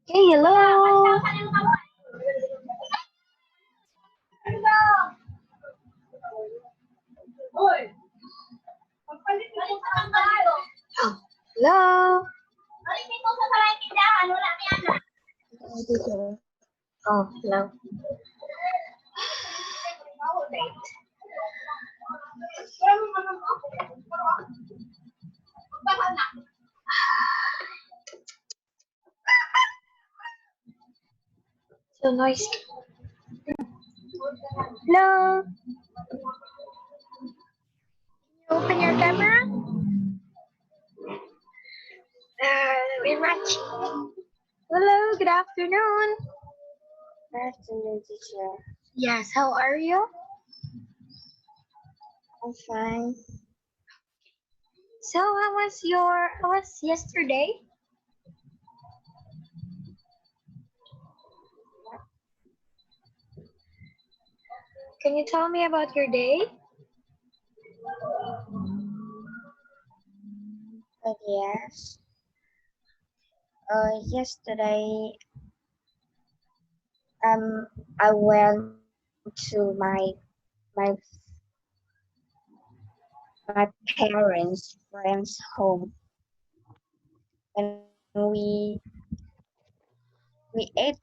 Okay, hello. Hello. Oh, hello. So noisy. Hello. Open your camera. Very much. Hello, good afternoon. Good afternoon, teacher. Yes, how are you? I'm fine. So how was yesterday? Can you tell me about your day? Yes. Yesterday, I went to my my parents' friend's home, and we ate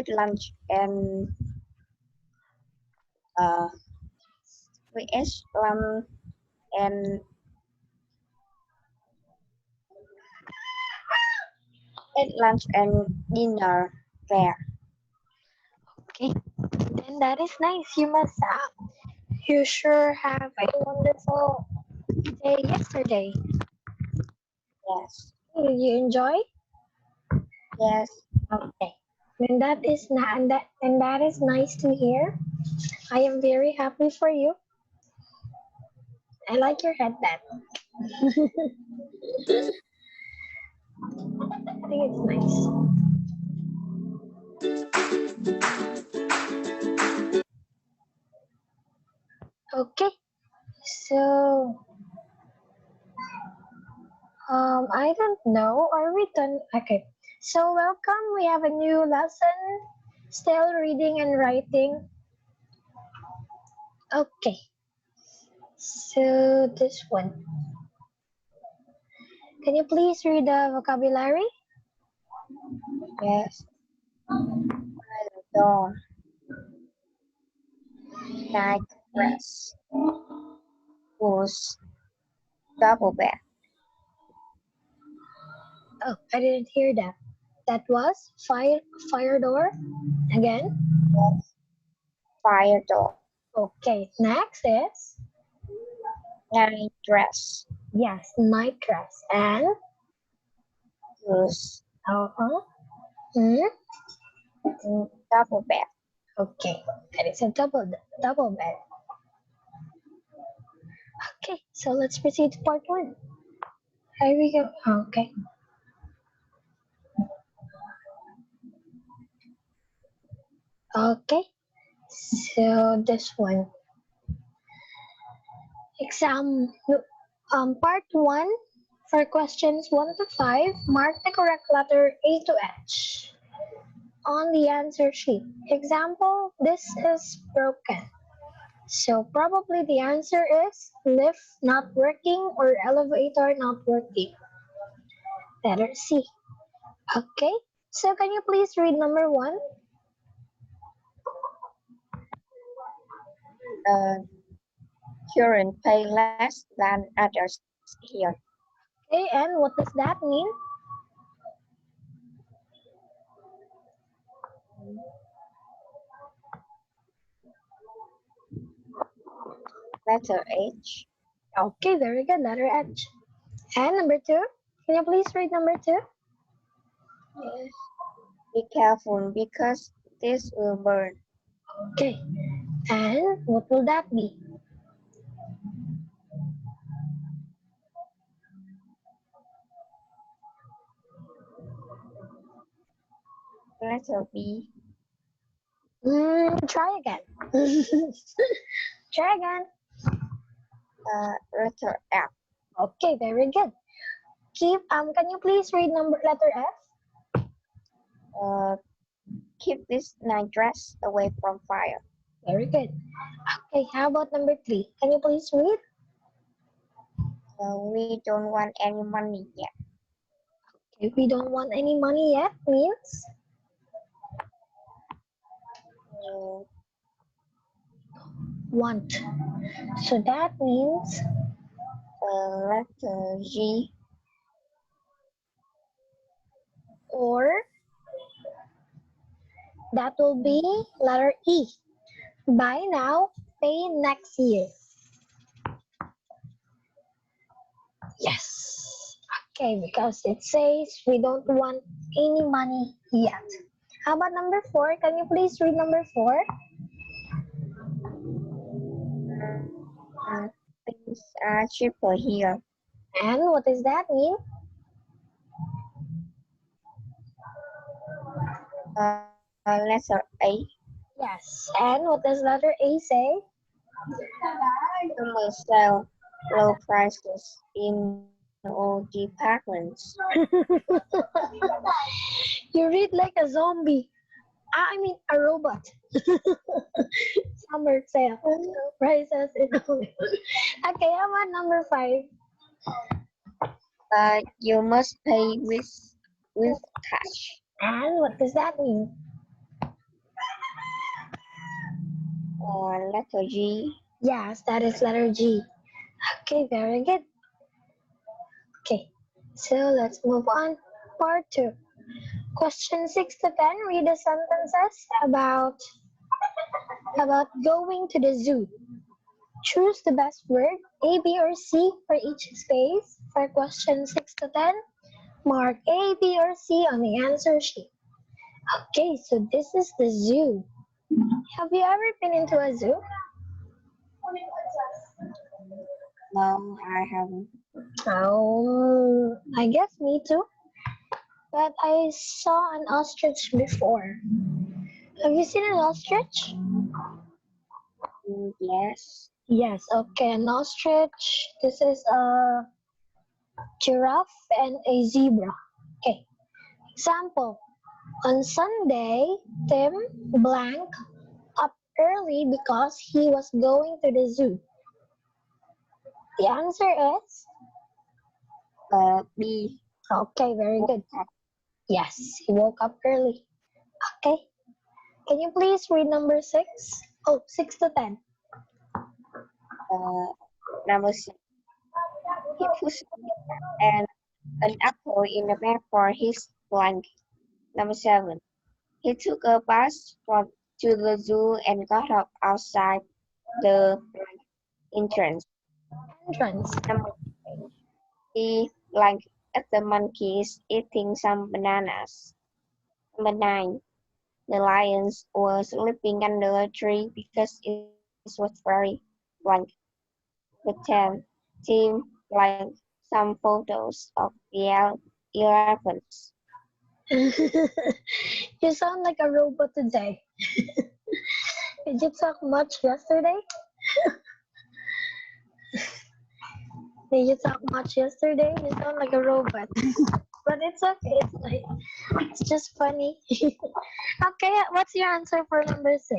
lunch, and uh we ate and ate lunch and dinner there. Okay, then that is nice. You sure have a wonderful day yesterday. Yes. Did you enjoy? Yes. Okay. And that is nice to hear. I am very happy for you. I like your headband. I think it's nice. Okay. So I don't know. Are we done? Okay. So welcome. We have a new lesson. Still reading and writing. Okay. So this one. Can you please read the vocabulary? Yes. Dawn. Night dress. Was double bed. Oh, I didn't hear that. That was fire door. Again. Yes. Fire door. Okay. Next is Night dress. yes, night dress and Was double bed. Okay, that is a double bed. Okay, so let's proceed to part one. Here we go. Okay. Okay. So this one. Part one for questions 1 to 5, mark the correct letter A to H on the answer sheet. Example, this is broken. So probably the answer is lift not working or elevator not working. Letter C. Okay, so can you please read number 1? Current pay less than others here. Okay, and what does that mean? Letter H. Okay, very good, letter H. And number 2, can you please read number 2? Yes. Be careful because this will burn. Okay, And what will that be? Letter B. Try again. Try again. Letter F. Okay, very good. Can you please read letter F? Keep this night dress away from fire. Very good. Okay, how about number 3? Can you please read? We don't want any money yet. If we don't want any money yet means Uh, want. So that means Letter G. or that will be letter E. Buy now, pay next year. Yes. Okay, because it says we don't want any money yet. How about number 4? Can you please read number 4? Things are cheaper here. And what does that mean? Letter A. Yes. And what does letter A say? Customers sell low prices in all departments. You read like a zombie. I mean a robot. Summer sale. Prices in Okay, how about number 5? You must pay with cash. And what does that mean? Letter G. Yes, that is letter G. Okay, very good. Okay, so let's move on. Part 2. Question 6 to 10. Read the sentences about going to the zoo. Choose the best word, A, B, or C for each space. For question 6 to 10, mark A, B, or C on the answer sheet. Okay, so this is the zoo. Have you ever been into a zoo? No, I haven't. Oh, I guess me too. But I saw an ostrich before. Have you seen an ostrich? Yes. Yes, okay, an ostrich. This is a giraffe and a zebra. Okay, example. On Sunday, Tim blank up early because he was going to the zoo. The answer is B. okay, very good. Woke up. Yes, he woke up early. Okay, can you please read number 6? Oh, 6 to 10. Number 6. He puts an apple in the bag for his blanket. Number 7. He took a bus to the zoo and got up outside the entrance. Entrance. Number 8. He like at the monkeys eating some bananas. Number 9. The lions were sleeping under a tree because it was very blank. Number 10. Tim like some photos of the elephants. You sound like a robot today. Did you talk much yesterday? Did you talk much yesterday? You sound like a robot. But it's okay. It's just funny. Okay, what's your answer for number 6?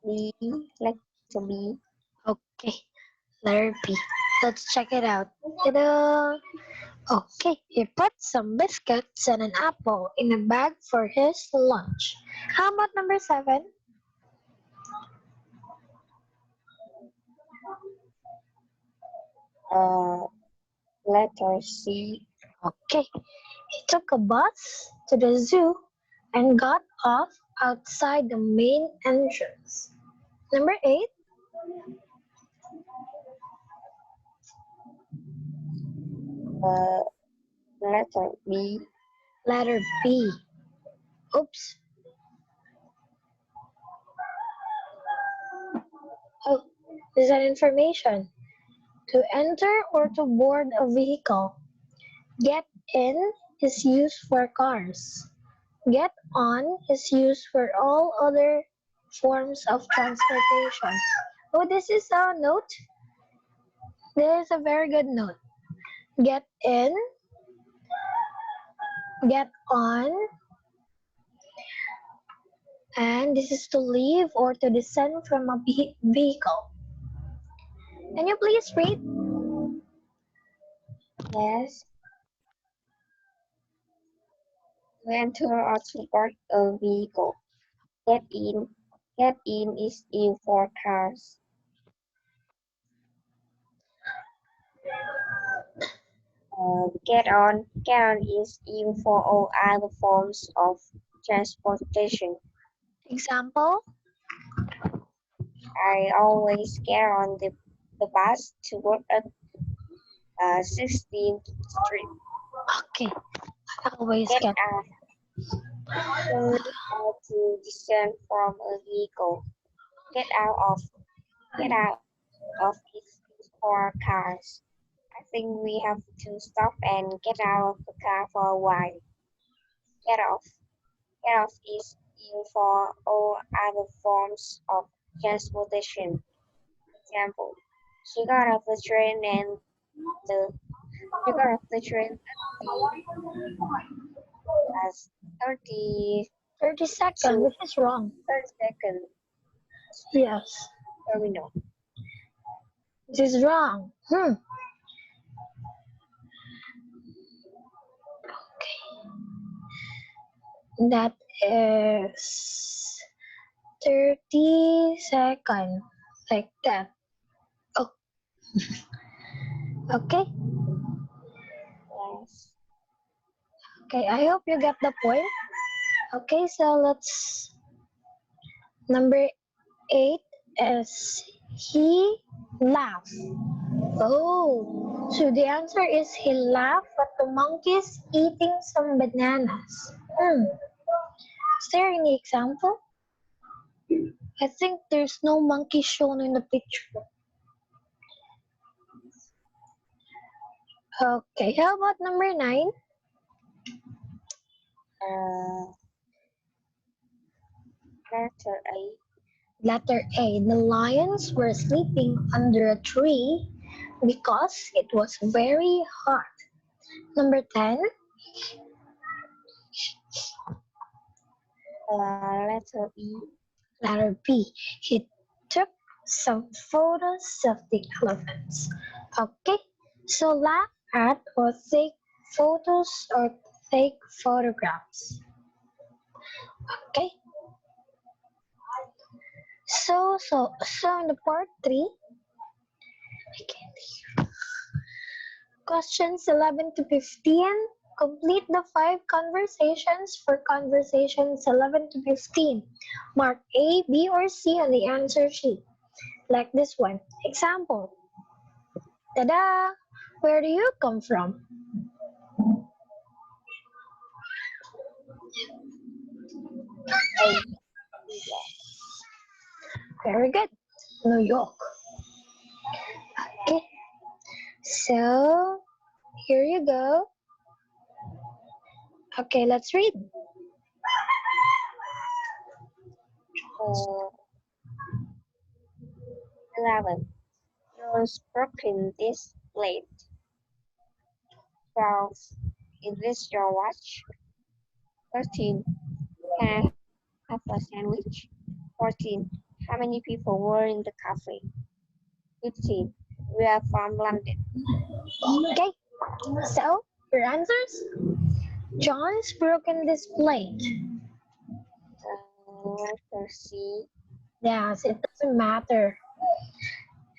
B. Letter B. Okay, letter B. Let's check it out. Ta-da! Okay, he put some biscuits and an apple in a bag for his lunch. How about number 7? Letter C. Okay, he took a bus to the zoo and got off outside the main entrance. Number 8, Letter B. letter B. Oops, Oh, is that information? To enter or to board a vehicle. Get in is used for cars. Get on is used for all other forms of transportation. Oh, this is a note. This is a very good note. Get in, get on, and this is to leave or to descend from a vehicle. Can you please read? Yes. To enter or to board a vehicle. Get in. Get in is used for cars. Get on. Get on is used for all other forms of transportation. Example. I always get on the bus to work at 16th Street. Okay, I always Get get. out. To to descend from a vehicle. Get out of. Get out of is used for cars. I think we have to stop and get out of the car for a while. Get off. Get off is used for all other forms of transportation. Example, she got off the train and the she got off the train at the as 30 30 seconds, to which is wrong. 30-second Yes, terminal. this is wrong. That is 30 seconds. Like that. Oh, okay. Yes. Okay, I hope you get the point. Okay, so let's. Number 8 is he laughed. Oh, so the answer is he laughed at the monkeys eating some bananas. Is there any example? I think there's no monkey shown in the picture. Okay, how about number 9? Uh, letter A. Letter A. The lions were sleeping under a tree because it was very hot. Number 10. Letter B. Letter B. He took some photos of the elephants. Okay, so laugh at or take photos or take photographs. Okay, so in the part 3, I can't hear. Questions 11 to 15. Complete the 5 conversations for conversations 11 to 15. Mark A, B, or C on the answer sheet. Like this one. Example. Tada! Where do you come from? A. Very good. New York. Okay. So, here you go. Okay, let's read. Uh, 11. John's broken this plate. 12. Is this your watch? 13. Can I have a sandwich? 14. How many people were in the cafe? 15. We are from London. Okay. So, your answers? John's broken this plate. Letter C. Yes, it doesn't matter.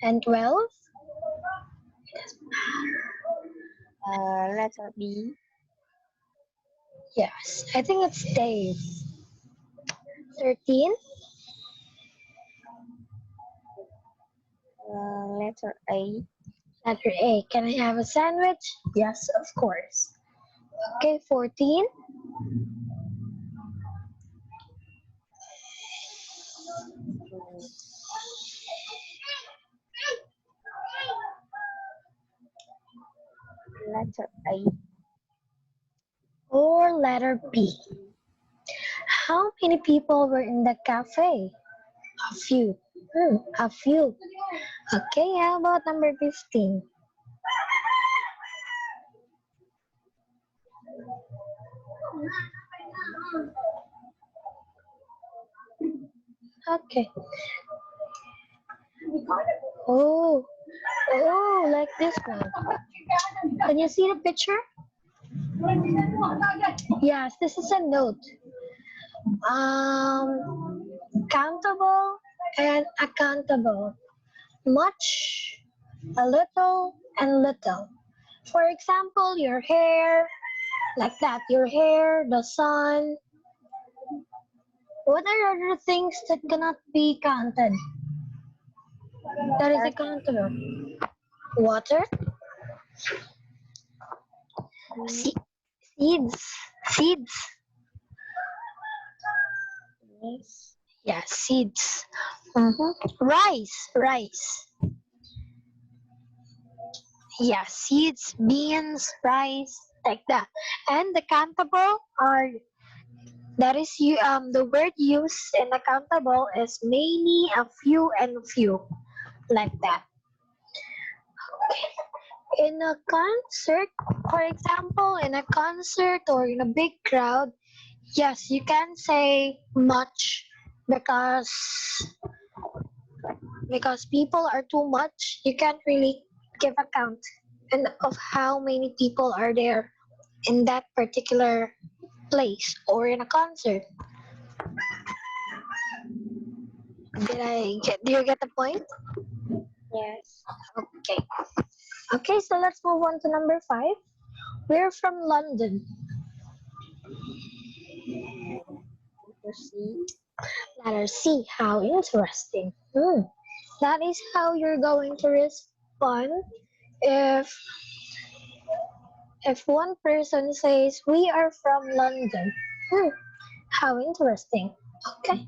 And 12? Letter B. Yes, I think it's Dave. 13? Letter A. Letter A. Can I have a sandwich? Yes, of course. Okay, 14? Letter A. Or letter B. How many people were in the cafe? A few. A few. Okay, how about number 15? Okay. Oh, like this one. Can you see the picture? Yes, this is a note. Countable and accountable. Much, a little, and little. For example, your hair, like that. Your hair, the sun. What are other things that cannot be counted? That is accountable. Water, Se- seeds, seeds. Yes. Yeah, seeds. Rice. Yeah, seeds, beans, rice, like that. And the countable are that is you the word used in accountable is many, a few, and few, like that. In a concert, for example, in a concert or in a big crowd, yes, you can say much because people are too much. You can't really give account and of how many people are there in that particular place or in a concert. Do you get the point? Yes. Okay. Okay, so let's move on to number 5. We're from London. Letter C. Letter C. How interesting. That is how you're going to respond if one person says we are from London. How interesting. Okay.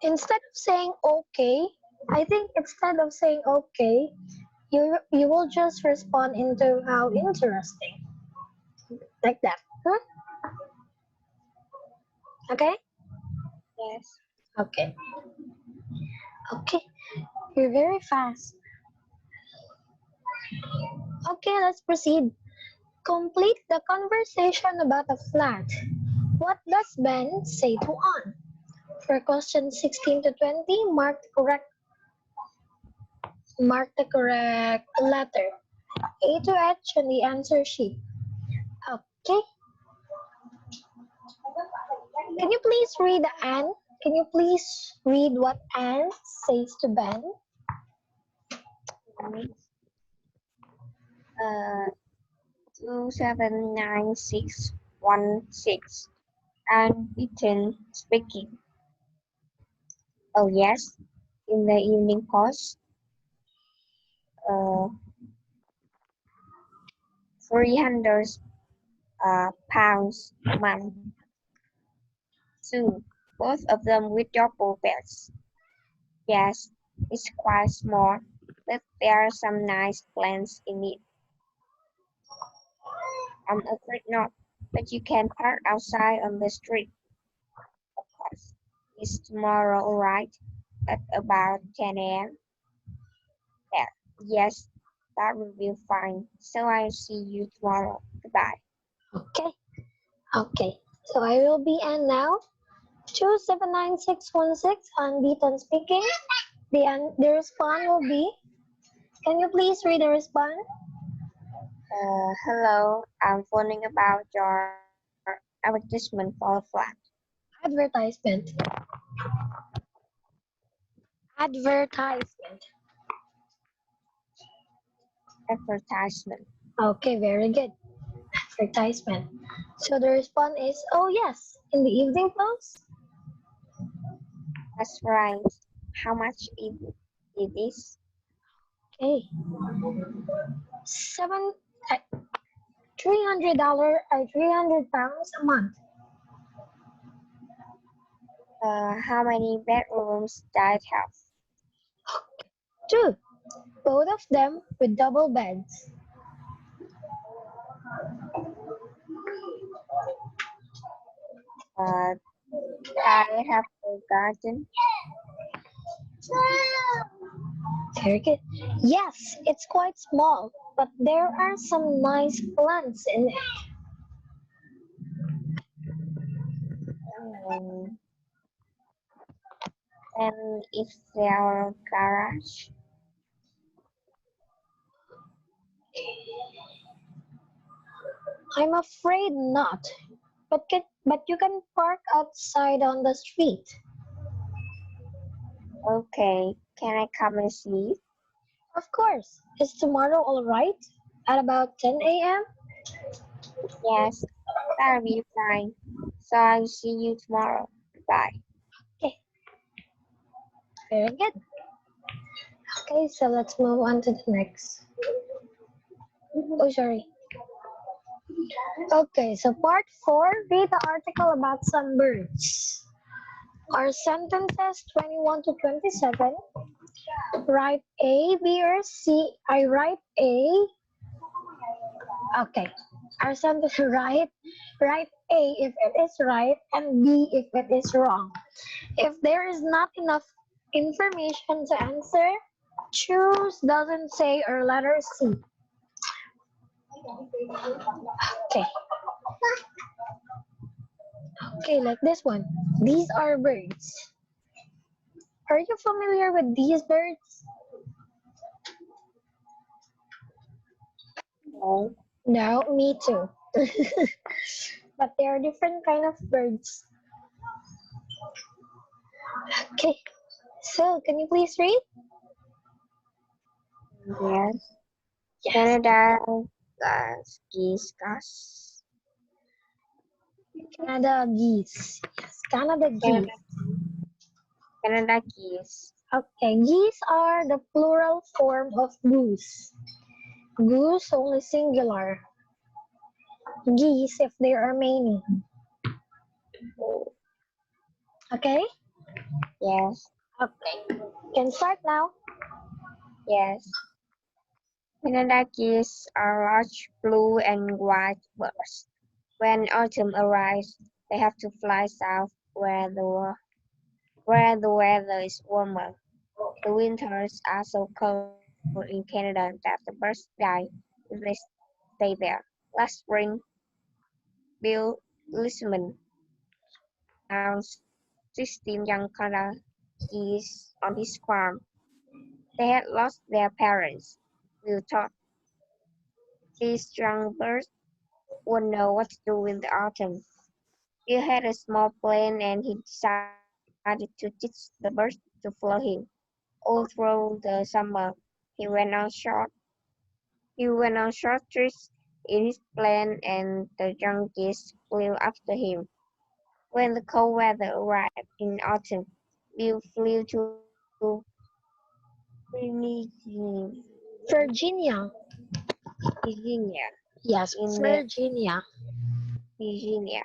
Instead of saying okay, I think instead of saying okay, you will just respond into how interesting, like that. Okay. Yes. Okay. Okay. You're very fast. Okay, let's proceed. Complete the conversation about a flat. What does Ben say to Anne? For question 16 to 20, mark the correct letter. A to H on the answer sheet. Okay. Can you please read Anne? Can you please read what Anne says to Ben? 279616 and Ethan speaking. Oh yes, in the evening course, uh, 300 pounds a month. Two, both of them with double beds. Yes, it's quite small, but there are some nice plants in it. I'm afraid not, but you can park outside on the street, of course. It's tomorrow, all right, at about 10 a.m. Yeah, yes, that will be fine. So I'll see you tomorrow. Goodbye. Okay. Okay. So I will be Anne now. 279616 on Beaton speaking. The response will be, can you please read the response? Hello, I'm phoning about your advertisement for a flat. Advertisement. Advertisement. Advertisement. Okay, very good. Advertisement. So the response is, oh yes, in the evening clothes. That's right. How much it is? Okay. Seven, $300 or £300 a month. How many bedrooms does it have? 2. Both of them with double beds. But I have a garden. Very good. Yes, it's quite small, but there are some nice plants in it. Um, and it's their garage. I'm afraid not, but you can park outside on the street. Okay, can I come and see? Of course. Is tomorrow all right? At about 10 a.m.? Yes, that'll be fine. So I'll see you tomorrow. Bye. Okay, very good. Okay, so let's move on to the next. Oh, sorry. Okay, so part 4, read the article about some birds. Our sentences 21 to 27. Write A, B, or C. I write A. Okay. Our sentence write A if it is right and B if it is wrong. If there is not enough information to answer, choose doesn't say or letter C. Okay. Okay, like this one. These are birds. Are you familiar with these birds? No. No, me too. But they are different kind of birds. Okay. So, can you please read? Yes. Yes. Canada geese. Canada geese. Yes, Canada geese. Canada, Canada geese. Okay, geese are the plural form of goose. Goose only singular. Geese if there are many. Okay? Yes. Okay. Can start now. Yes. Canada geese are large blue and white birds. When autumn arrives, they have to fly south where the weather is warmer. The winters are so cold in Canada that the birds die if they stay there. Last spring, Bill Lisman found 16 young Canada geese on his farm. They had lost their parents. Bill thought these young birds would know what to do in the autumn. Bill had a small plane and he decided to teach the birds to follow him. All through the summer, he went on short he went on short trips in his plane and the young geese flew after him. When the cold weather arrived in autumn, Bill flew to Virginia. Virginia Yes, in the Virginia. Virginia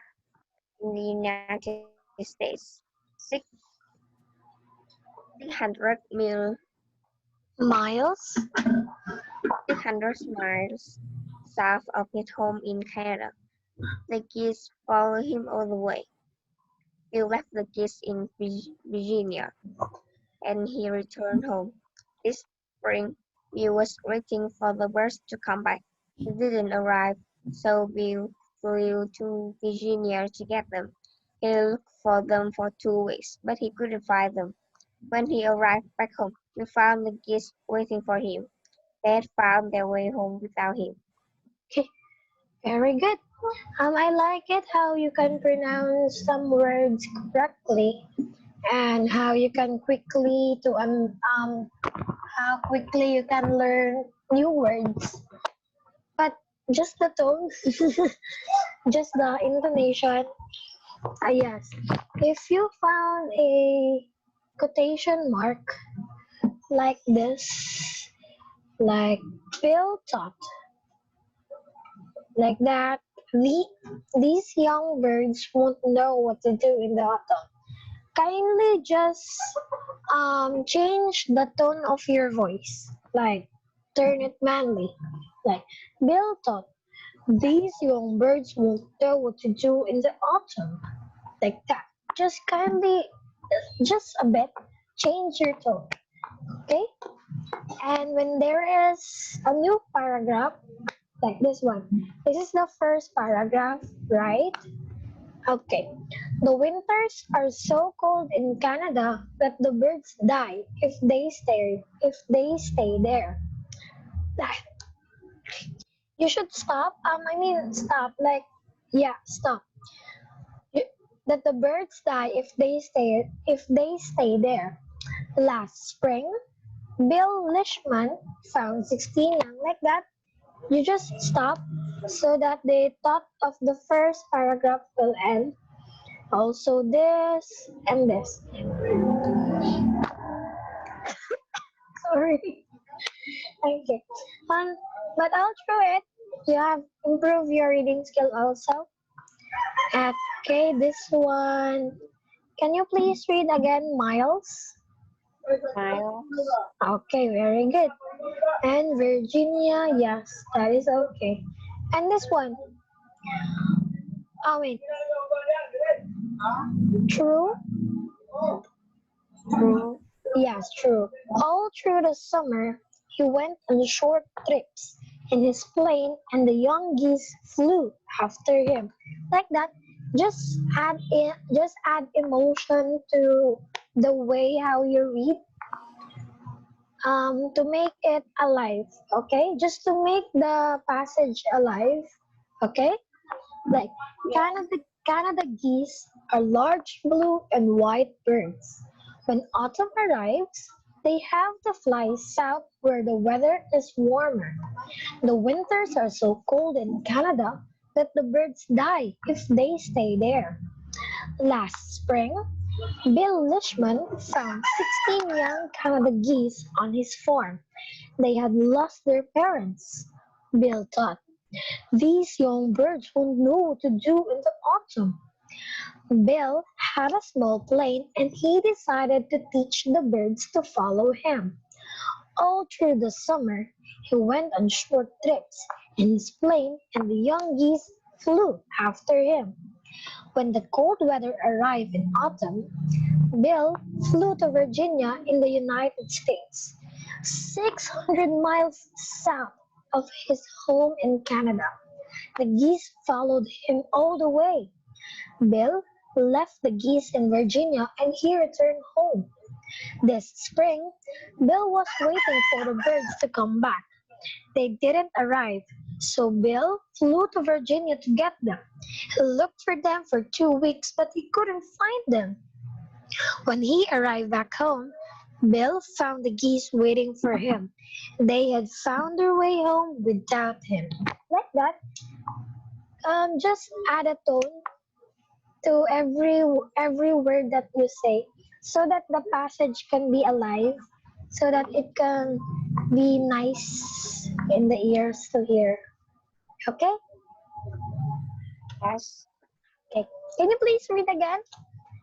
in the United States, six 600 Miles. 600 miles south of his home in Canada. The geese followed him all the way. He left the geese in Virginia and he returned home. This spring, Bill was waiting for the birds to come back. They didn't arrive, so Bill flew to Virginia to get them. He looked for them for 2 weeks, but he couldn't find them. When he arrived back home, he found the geese waiting for him. They had found their way home without him. Okay, very good. I like it how you can pronounce some words correctly and how you can quickly to how quickly you can learn new words. But just the tone, just the intonation. Yes. If you found a quotation mark like this, like Bill taught, like that, these young birds won't know what to do in the autumn. Kindly just change the tone of your voice. like turn it manly. Like Bill thought these young birds won't know what to do in the autumn. Like that. Just kindly, just a bit, change your tone. Okay? And when there is a new paragraph, like this one, this is the first paragraph, right? Okay. The winters are so cold in Canada that the birds die if they stay there. Like, you should stop. Stop. Like, yeah, stop. You, that the birds die if they stay there. Last spring, Bill Lishman found 16 young like that. You just stop so that the thought of the first paragraph will end. Also this and this. Sorry. Okay. Um, but all through it, you have improved your reading skill also. Okay, this one. Can you please read again, Miles? Miles. Okay, very good. And Virginia, yes, that is okay. And this one. Oh wait, true? True. Yes, true. All through the summer, he went on short trips in his plane, and the young geese flew after him. Like that, just add emotion to the way how you read, to make it alive. Okay, just to make the passage alive. Okay, like Yeah. Canada geese are large blue and white birds. When autumn arrives, they have to fly south where the weather is warmer. The winters are so cold in Canada that the birds die if they stay there. Last spring, Bill Lishman found 16 young Canada geese on his farm. They had lost their parents. Bill thought, these young birds won't know what to do in the autumn. Bill had a small plane and he decided to teach the birds to follow him. All through the summer, he went on short trips in his plane and the young geese flew after him. When the cold weather arrived in autumn, Bill flew to Virginia in the United States, 600 miles south of his home in Canada. The geese followed him all the way. Bill left the geese in Virginia and he returned home. This spring, Bill was waiting for the birds to come back. They didn't arrive, so Bill flew to Virginia to get them. He looked for them for 2 weeks, but he couldn't find them. When he arrived back home, Bill found the geese waiting for him. They had found their way home without him. Like that. Just add a tone to every word that you say so that the passage can be alive, so that it can be nice in the ears to hear. Okay? Yes. Okay. Can you please read again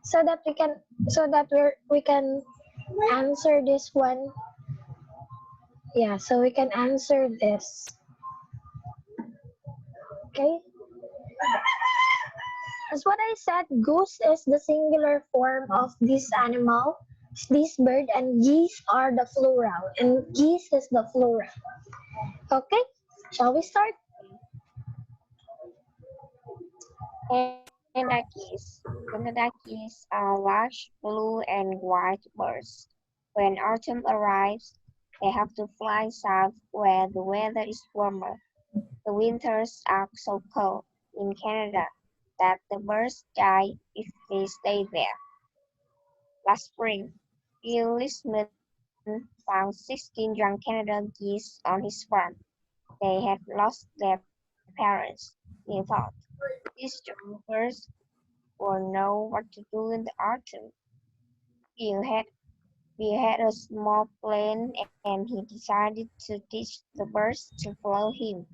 so that we can answer this one? Yeah, so we can answer this. Okay? As what I said, goose is the singular form of this animal, this bird, and geese are the plural, and geese is the plural. Okay, shall we start? Canada geese are large blue and white birds. When autumn arrives, they have to fly south where the weather is warmer. The winters are so cold in Canada that the birds die if they stay there. Last spring, Bill Lisman found 16 young Canada geese on his farm. They had lost their parents. He thought, these young birds will know what to do in the autumn. Bill had, Bill had a small plane and he decided to teach the birds to follow him.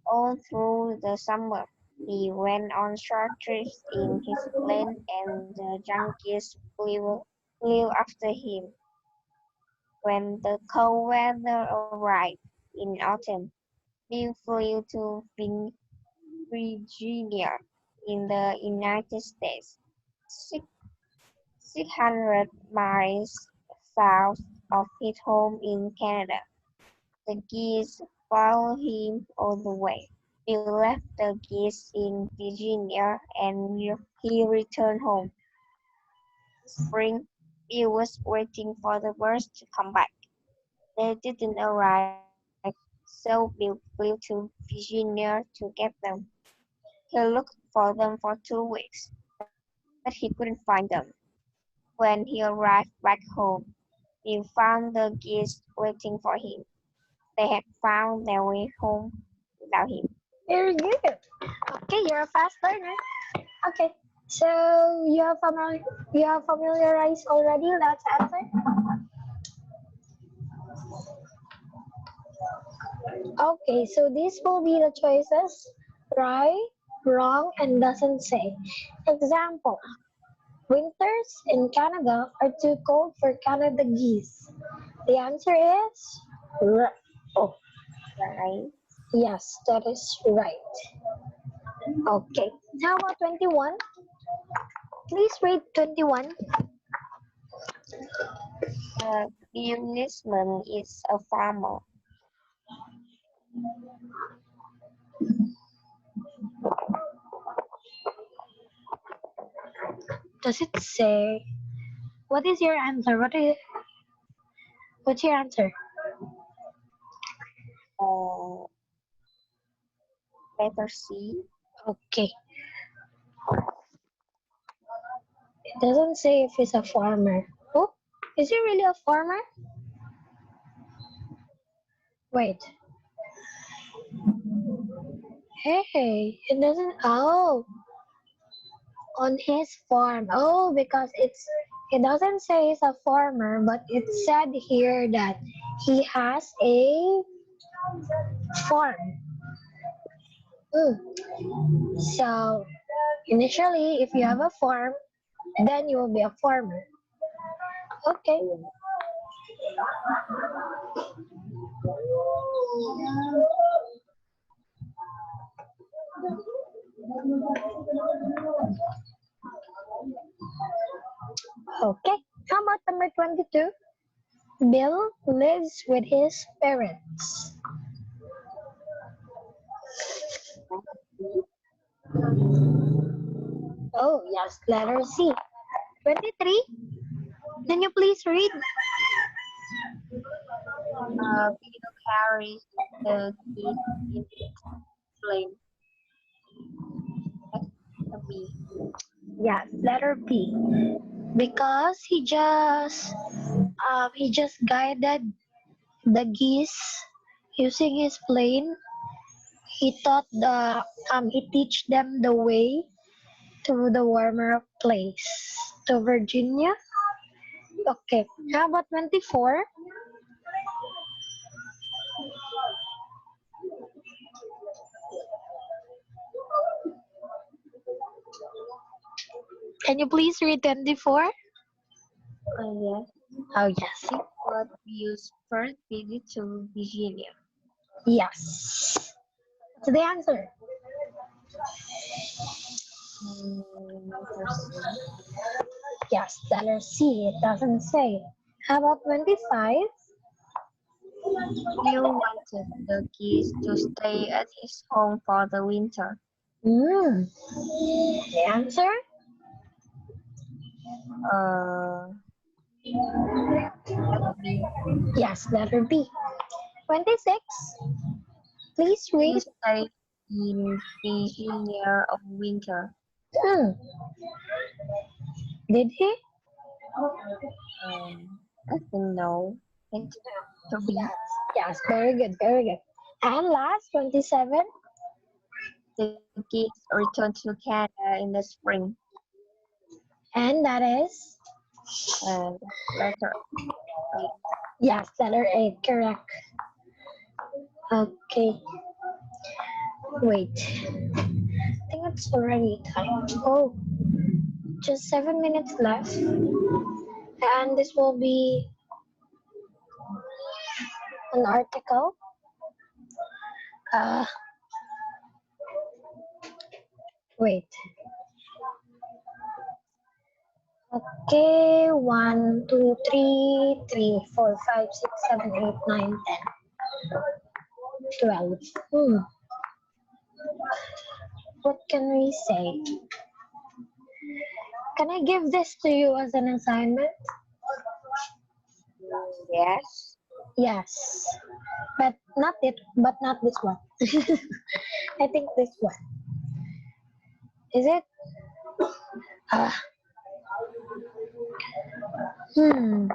All through the summer, he went on short trips in his plane and the young geese flew after him. When the cold weather arrived in autumn, Bill flew to Virginia in the United States, 600 miles south of his home in Canada. The geese followed him all the way. Bill left the geese in Virginia and he returned home. Spring, Bill was waiting for the birds to come back. They didn't arrive, so Bill flew to Virginia to get them. He looked for them for 2 weeks, but he couldn't find them. When he arrived back home, Bill found the geese waiting for him. They had found their way home without him. Very good. Okay, you're a fast learner. Okay, so you have familiarized already. Let's answer. Okay, so these will be the choices: right, wrong, and doesn't say. Example: winters in Canada are too cold for Canada geese. The answer is oh, Right? yes, that is right. Okay, how about 21? Please read 21. Businessman is a farmer. Does it say? What is your answer? What's your answer? Uh, Letter C. Okay. It doesn't say if he's a farmer. Oh, is he really a farmer? Wait. Hey, it doesn't. Oh, on his farm. Oh, because it doesn't say he's a farmer, but it said here that he has a farm. So initially, if you have a farm, then you will be a farmer. Okay. Okay. How about number 22? Bill lives with his parents. Oh, yes, letter C. 23. Can you please read? Bill carries the geese in flame. That's a B. Yes, letter B. Because he just guided the geese using his plane. He teach them the way to the warmer place, to Virginia. Okay, how about 24? Can you please read 24? Yes. Oh, yes. This was Bill's first visit to Virginia. Yes. What's the answer? Letter C. Yes, letter C. It doesn't say. How about 25? Bill wanted the geese to stay at his home for the winter. The answer? Uh, Letter B. Yes, letter B. 26. Please read. Bill stayed in Virginia of winter. Hmm. Did he? I think no. Letter B. Yes. Yes, very good, very good. And last, 27. The geese returned to Canada in the spring. And that is? And letter A. Yes, letter A, correct. Okay. Wait. I think it's already time. Oh, just 7 minutes left. And this will be an article. Uh, Wait. Okay, 1, 2, 3, 3, 4, 5, 6, 7, 8, 9, 10, 12. What can we say? Can I give this to you as an assignment? Yes. Yes, but not this one. I think this one. Is it? Ah, hmm.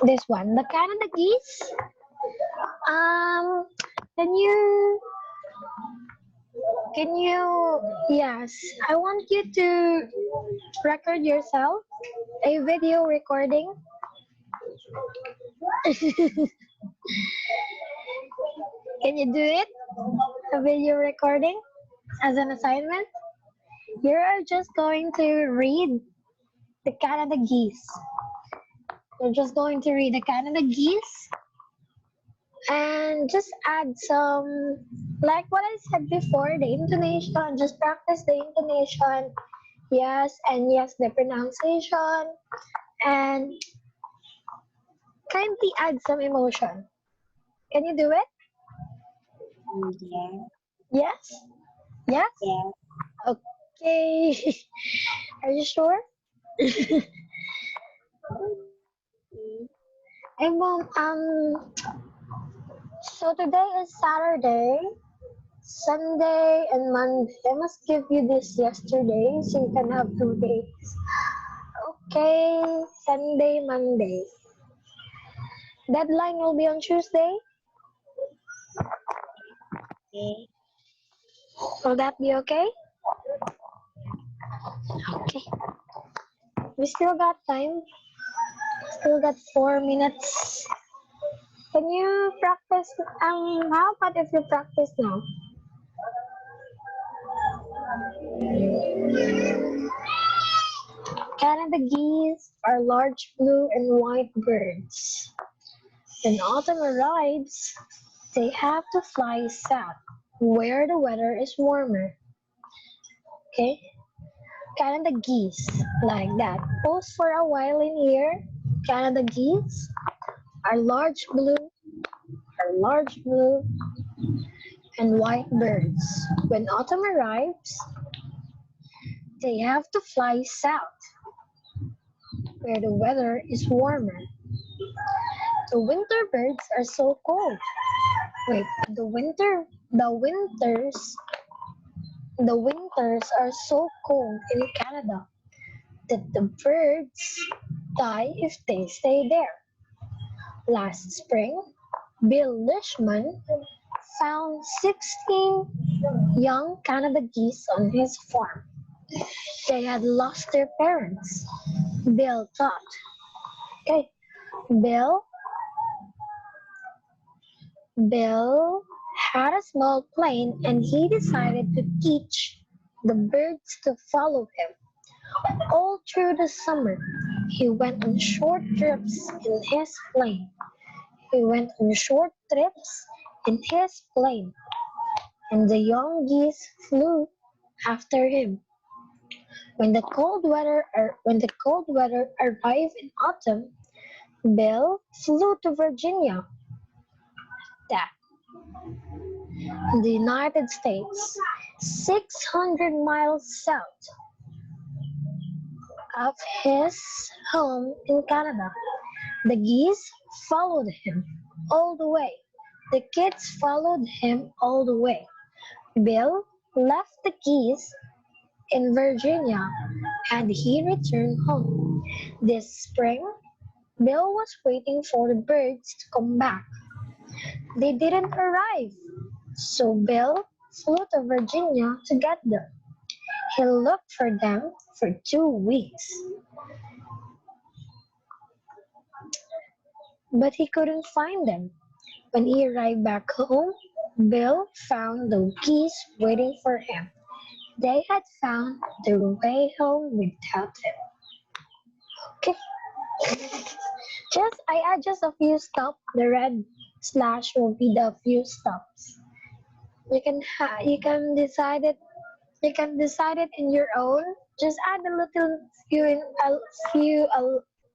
This one. The Canada geese. Um, can you yes, I want you to record yourself a video recording. Can you do it? A video recording as an assignment? You're just going to read the Canada geese. You're just going to read the Canada geese and just add some, like what I said before, the intonation. Just practice the intonation. Yes, and yes, the pronunciation. And kindly add some emotion. Can you do it? Yeah. Yes? Yes? Yeah. Okay. Are you sure? Hey mom, so today is Saturday, Sunday, and Monday. I must give you this yesterday so you can have 2 days. Okay, Sunday, Monday. Deadline will be on Tuesday. Okay. Will that be okay? Okay. We still got time. Still got 4 minutes. Can you practice? How about if you practice now? Canada geese are large blue and white birds. When autumn arrives, they have to fly south, where the weather is warmer. Okay? Canada geese, like that. Pause for a while in here. Canada geese are large blue and white birds. When autumn arrives, they have to fly south, where the weather is warmer. The winter birds are so cold. Wait, the winters are so cold in Canada that the birds die if they stay there. Last spring, Bill Lishman found 16 young Canada geese on his farm. They had lost their parents. Bill thought, okay, Bill Bill had a small plane and he decided to teach the birds to follow him. All through the summer, he went on short trips in his plane. He went on short trips in his plane, and the young geese flew after him. When the cold weather arrived in autumn, Bill flew to Virginia, that in the United States, 600 miles south of his home in Canada. The geese followed him all the way. The kids followed him all the way. Bill left the geese in Virginia and he returned home. This spring, Bill was waiting for the birds to come back. They didn't arrive, so Bill flew to Virginia to get them. He looked for them for 2 weeks, but he couldn't find them. When he arrived back home, Bill found the geese waiting for him. They had found their way home without him. Okay, I add just a few stops. The red slash will be the few stops. You can decide it. You can decide it in your own. Just add a little few in a few.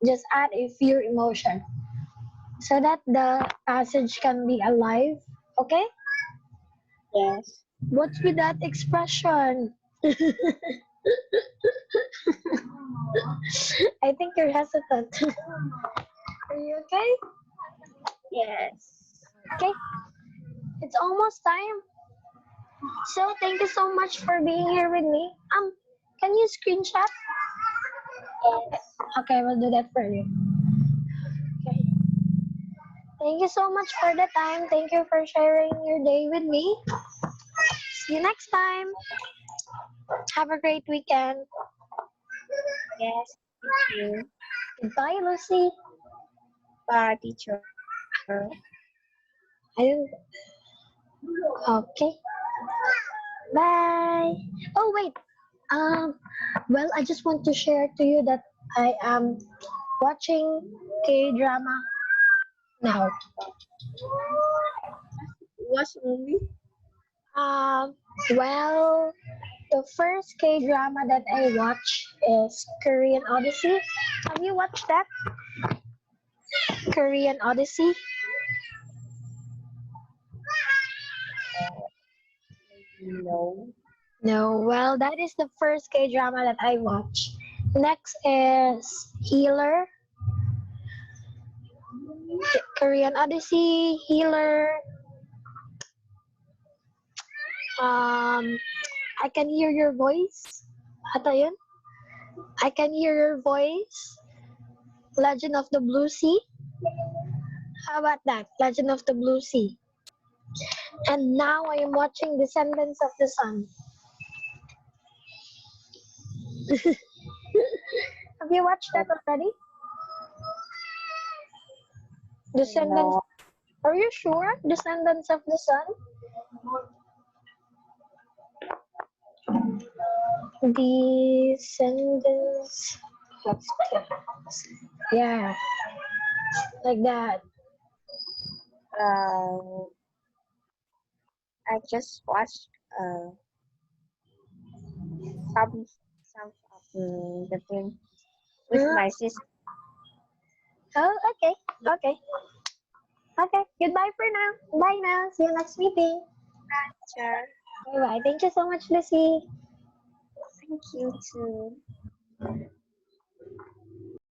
Just add a few emotion so that the passage can be alive. Okay. Yes. What's with that expression? I think you're hesitant. Are you okay? Yes. Okay. It's almost time. So thank you so much for being here with me. Can you screenshot? Yes. Okay, we'll do that for you. Okay. Thank you so much for the time. Thank you for sharing your day with me. See you next time. Have a great weekend. Yes. Thank you. Goodbye, Lucy. Bye, teacher. I don't. Okay. Bye. Oh wait. Um. Well, I just want to share to you that I am watching K drama now. Watch movie? Um. Well, the first K drama that I watch is Korean Odyssey. Have you watched that? Korean Odyssey? No. No. Well, that is the first K drama that I watch. Next is Healer. Korean Odyssey, Healer. Um, I can hear your voice. Ano yun? I can hear your voice. Legend of the Blue Sea. How about that? Legend of the Blue Sea. And now I am watching Descendants of the Sun. Have you watched that already? Descendants. No. Are you sure? Descendants of the Sun? Descendants of the. Yeah, like that. Uh, I just watched some of the film with Huh? my sister. Oh, okay. Okay. Okay. Goodbye for now. Bye now. See you next meeting. Teacher. Bye bye. Thank you so much, Lucy. Thank you too.